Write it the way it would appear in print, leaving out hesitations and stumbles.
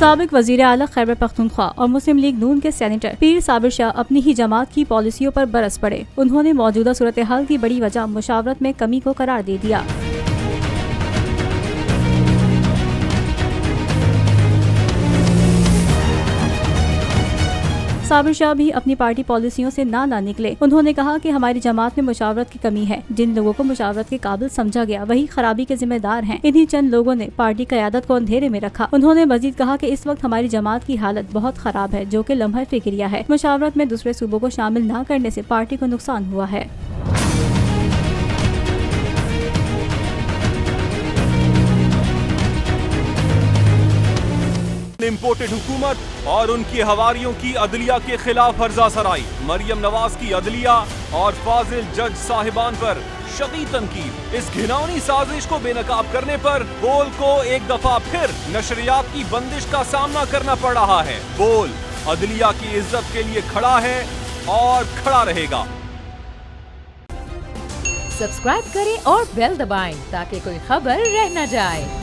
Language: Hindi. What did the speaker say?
साबिक वजीर आला खैबर पख्तूनख्वा और मुस्लिम लीग नून के सेनेटर पीर साबिर शाह अपनी ही जमात की पॉलिसियों पर बरस पड़े। उन्होंने मौजूदा सूरत हाल की बड़ी वजह मुशावरत में कमी को करार दे दिया। साबिर शाह भी अपनी पार्टी पॉलिसियों से ना निकले। उन्होंने कहा कि हमारी जमात में मुशावरत की कमी है। जिन लोगों को मुशावरत के काबिल समझा गया वही खराबी के जिम्मेदार हैं। इन्हीं चंद लोगों ने पार्टी क़यादत को अंधेरे में रखा। उन्होंने मजीद कहा कि इस वक्त हमारी जमात की हालत बहुत खराब है, जो कि लम्हा फिक्रिया है। मुशावरत में दूसरे सूबों को शामिल न करने से पार्टी को नुकसान हुआ है। इम्पोर्टेड हुकूमत और उनकी हवारियों की अदलिया के खिलाफ हर्जा सराई। मरियम नवाज की अदलिया और फाजिल जज साहिबान पर शदीद तनकीद। इस घिनौनी साजिश को बेनकाब करने पर बोल को एक दफा फिर नशरियात की बंदिश का सामना करना पड़ रहा है। बोल अदलिया की इज्जत के लिए खड़ा है और खड़ा रहेगा। सब्सक्राइब करें और बेल दबाएं ताकि कोई खबर रह न जाए।